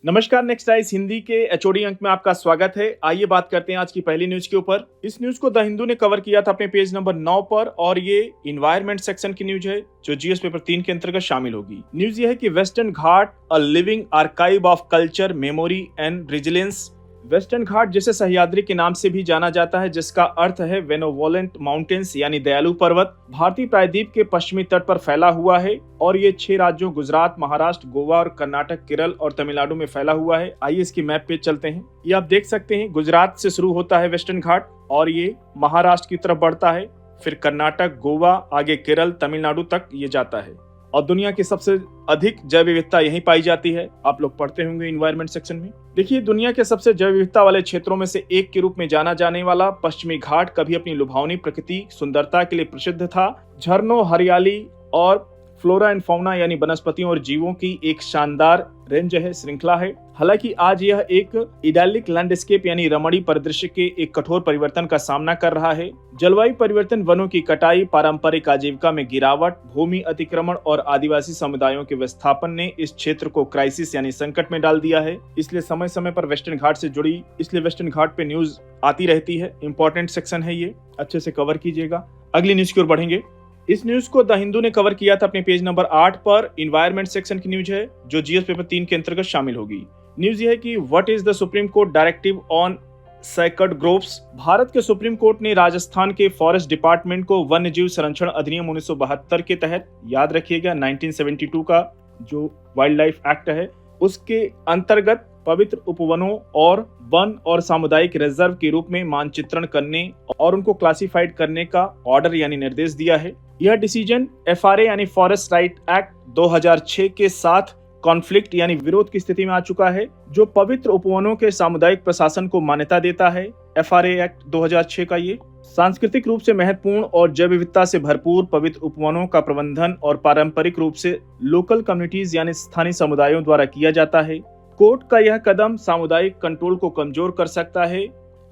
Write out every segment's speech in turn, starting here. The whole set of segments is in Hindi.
नमस्कार, नेक्स्ट आइज हिंदी के एचओडी अंक में आपका स्वागत है। आइए बात करते हैं आज की पहली न्यूज के ऊपर। इस न्यूज को द हिंदू ने कवर किया था अपने पेज नंबर 9 पर और ये इन्वायरमेंट सेक्शन की न्यूज है जो जीएस पेपर 3 के अंतर्गत शामिल होगी। न्यूज ये है कि Western Ghat a living archive of culture, memory and resilience. Western Ghat जिसे सह्याद्री के नाम से भी जाना जाता है, जिसका अर्थ है बेनेवोलेंट माउंटेन्स यानी दयालु पर्वत, भारतीय प्रायद्वीप के पश्चिमी तट पर फैला हुआ है और ये 6 राज्यों गुजरात, महाराष्ट्र, गोवा और कर्नाटक, केरल और तमिलनाडु में फैला हुआ है। आइए इसकी मैप पे चलते हैं। ये आप देख सकते हैं गुजरात से शुरू होता है वेस्टर्न घाट और ये महाराष्ट्र की तरफ बढ़ता है, फिर कर्नाटक, गोवा, आगे केरल, तमिलनाडु तक ये जाता है और दुनिया की सबसे अधिक जैव विविधता यहीं पाई जाती है। आप लोग पढ़ते होंगे इन्वायरमेंट सेक्शन में। देखिए, दुनिया के सबसे जैव विविधता वाले क्षेत्रों में से एक के रूप में जाना जाने वाला पश्चिमी घाट कभी अपनी लुभावनी प्रकृति सुंदरता के लिए प्रसिद्ध था। झरनों, हरियाली और फ्लोरा एंड फौना यानी वनस्पतियों और जीवों की एक शानदार रेंज है, श्रृंखला है। हालांकि आज यह एक इडैलिक लैंडस्केप यानी रमणीय परिदृश्य के एक कठोर परिवर्तन का सामना कर रहा है। जलवायु परिवर्तन, वनों की कटाई, पारंपरिक आजीविका में गिरावट, भूमि अतिक्रमण और आदिवासी समुदायों के विस्थापन ने इस क्षेत्र को क्राइसिस यानी संकट में डाल दिया है। इसलिए समय समय पर वेस्टर्न घाट से जुड़ी वेस्टर्न घाट पे न्यूज आती रहती है। इंपॉर्टेंट सेक्शन है, ये अच्छे से कवर कीजिएगा। अगली न्यूज की ओर बढ़ेंगे। इस न्यूज को द हिंदू ने कवर किया था अपने पेज नंबर 8 पर। इन्वायरमेंट सेक्शन की न्यूज है जो जीएस पेपर 3 के अंतर्गत शामिल होगी। न्यूज ये है कि what is the supreme court directive on सैकर्ड groves. Bharat के सुप्रीम कोर्ट ने राजस्थान के फॉरेस्ट डिपार्टमेंट को वन्य जीव संरक्षण अधिनियम 1972 के तहत, याद रखिएगा 1972 का जो वाइल्ड लाइफ एक्ट है, उसके अंतर्गत पवित्र उपवनों और वन और सामुदायिक रिजर्व के रूप में मानचित्रण करने और उनको क्लासिफाइड करने का ऑर्डर यानी निर्देश दिया है। यह डिसीजन एफआरए यानी फॉरेस्ट राइट एक्ट 2006 के साथ कॉन्फ्लिक्ट यानी विरोध की स्थिति में आ चुका है, जो पवित्र उपवनों के सामुदायिक प्रशासन को मान्यता देता है। एफआरए एक्ट 2006 का ये सांस्कृतिक रूप से महत्वपूर्ण और जैव विविधता से भरपूर पवित्र उपवनों का प्रबंधन और पारंपरिक रूप से लोकल कम्युनिटीज यानी स्थानीय समुदायों द्वारा किया जाता है। कोर्ट का यह कदम सामुदायिक कंट्रोल को कमजोर कर सकता है,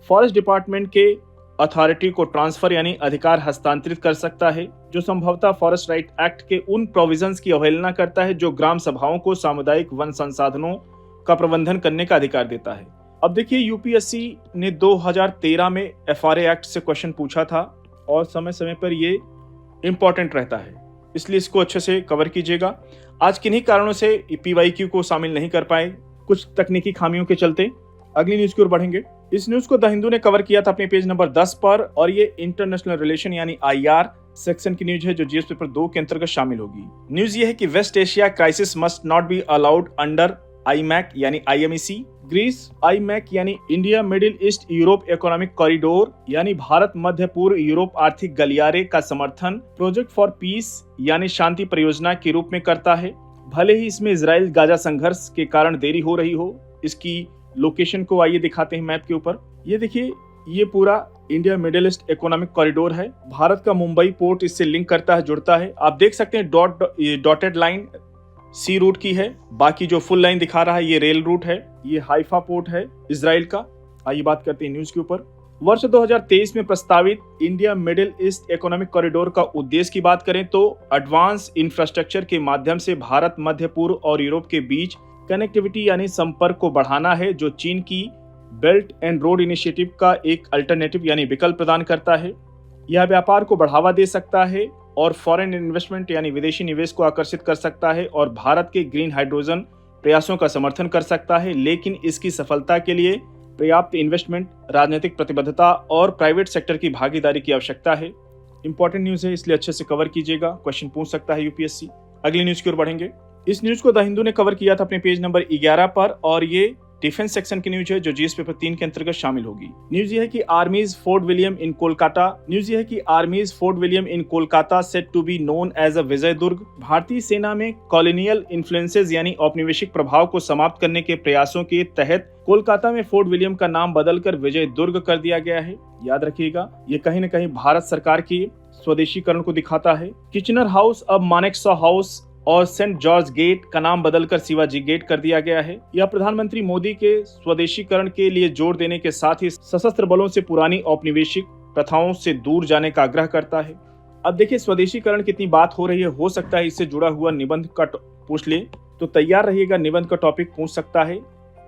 फॉरेस्ट डिपार्टमेंट के अथॉरिटी को ट्रांसफर यानी अधिकार हस्तांतरित कर सकता है, जो संभवतः फॉरेस्ट राइट एक्ट के उन प्रोविजंस की अवहेलना करता है जो ग्राम सभाओं को सामुदायिक वन संसाधनों का प्रबंधन करने का अधिकार देता है। अब देखिए, यूपीएससी ने 2013 में एफआरए एक्ट से क्वेश्चन पूछा था और समय समय पर ये इंपॉर्टेंट रहता है, इसलिए इसको अच्छे से कवर कीजिएगा। आज किन्हीं कारणों से पीवाईक्यू को शामिल नहीं कर पाए, कुछ तकनीकी खामियों के चलते। अगली न्यूज की ओर बढ़ेंगे। इस न्यूज को द हिंदू ने कवर किया था अपने पेज नंबर 10 पर और ये इंटरनेशनल रिलेशन यानी आईआर सेक्शन की न्यूज है जो जीएस पेपर 2 के अंतर्गत शामिल होगी। न्यूज ये है कि West Asia crisis must not be allowed under IMEC यानी आईएमईसी। ग्रीस आईमैक यानी India Middle East Europe economic corridor यानी भारत मध्य पूर्व यूरोप आर्थिक गलियारे का समर्थन प्रोजेक्ट फॉर पीस यानी शांति परियोजना के रूप में करता है। भले ही इसमें इजराइल गाजा संघर्ष के कारण देरी हो रही हो। इसकी लोकेशन को आइए दिखाते हैं मैप के ऊपर। ये देखिए, ये पूरा India Middle east economic corridor है। भारत का मुंबई पोर्ट इससे लिंक करता है, जुड़ता है। आप देख सकते हैं डॉटेड लाइन सी रूट की है, बाकी जो फुल लाइन दिखा रहा है ये रेल रूट है। ये हाइफा पोर्ट है इजराइल का। आइए बात करते हैं न्यूज के ऊपर। वर्ष 2023 में प्रस्तावित India Middle east economic corridor का उद्देश्य की बात करें तो एडवांस इंफ्रास्ट्रक्चर के माध्यम से भारत, मध्य पूर्व और यूरोप के बीच कनेक्टिविटी यानी संपर्क को बढ़ाना है, जो चीन की बेल्ट एंड रोड इनिशिएटिव का एक अल्टरनेटिव यानी विकल्प प्रदान करता है। यह व्यापार को बढ़ावा दे सकता है और फॉरेन इन्वेस्टमेंट यानी विदेशी निवेश को आकर्षित कर सकता है और भारत के ग्रीन हाइड्रोजन प्रयासों का समर्थन कर सकता है। लेकिन इसकी सफलता के लिए पर्याप्त इन्वेस्टमेंट, राजनीतिक प्रतिबद्धता और प्राइवेट सेक्टर की भागीदारी की आवश्यकता है। इंपॉर्टेंट न्यूज है, इसलिए अच्छे से कवर कीजिएगा, क्वेश्चन पूछ सकता है यूपीएससी। अगली न्यूज की ओर बढ़ेंगे। इस न्यूज को द हिंदू ने कवर किया था अपने पेज नंबर 11 पर और ये डिफेंस सेक्शन की न्यूज है जो जीएस पेपर 3 के अंतर्गत शामिल होगी। न्यूज ये है कि army's Fort William in Kolkata set to be known as a Vijay Durg. भारतीय सेना में कॉलोनियल इन्फ्लुएंसेस यानी औपनिवेशिक प्रभाव को समाप्त करने के प्रयासों के तहत कोलकाता में फोर्ट विलियम का नाम बदलकर विजय दुर्ग कर दिया गया है। याद रखिएगा, ये कहीं न कहीं भारत सरकार की स्वदेशीकरण को दिखाता है। किचनर हाउस अब मानेकशॉ हाउस और सेंट जॉर्ज गेट का नाम बदलकर शिवाजी गेट कर दिया गया है। यह प्रधानमंत्री मोदी के स्वदेशीकरण के लिए जोर देने के साथ ही सशस्त्र बलों से पुरानी औपनिवेशिक प्रथाओं से दूर जाने का आग्रह करता है। अब देखिए, स्वदेशीकरण कितनी बात हो रही है, हो सकता है इससे जुड़ा हुआ निबंध का पूछ ले, तो तैयार रहिएगा, निबंध का टॉपिक पूछ सकता है।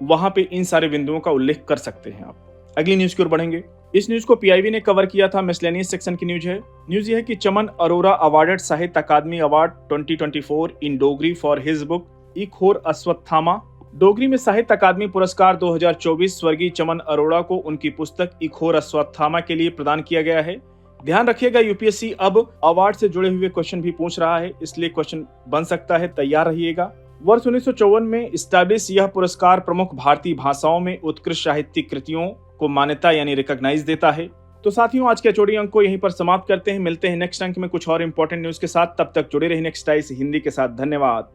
वहां पे इन सारे बिंदुओं का उल्लेख कर सकते हैं आप। अगली न्यूज की ओर बढ़ेंगे। इस न्यूज को पीआईबी ने कवर किया था, मिसलेनियस सेक्शन की न्यूज है। न्यूज ये है कि Chaman Arora awarded Sahitya Akademi award 2024 in Dogri for his book Ek Hor Ashwatthama. Dogri में साहित्य अकादमी पुरस्कार 2024 स्वर्गीय चमन अरोड़ा को उनकी पुस्तक एक होर अश्वत्थामा के लिए प्रदान किया गया है। ध्यान रखिएगा, यूपीएससी अब अवार्ड से जुड़े हुए क्वेश्चन भी पूछ रहा है, इसलिए क्वेश्चन बन सकता है, तैयार रहिएगा। वर्ष 1954 में स्टैब्लिश यह पुरस्कार प्रमुख भारतीय भाषाओं में उत्कृष्ट साहित्यिक कृतियों को मान्यता यानी रिकॉग्नाइज देता है। तो साथियों, आज के एचओडी अंक को यहीं पर समाप्त करते हैं। मिलते हैं नेक्स्ट अंक में कुछ और इंपॉर्टेंट न्यूज के साथ। तब तक जुड़े रहिए नेक्स्ट आइस हिंदी के साथ। धन्यवाद।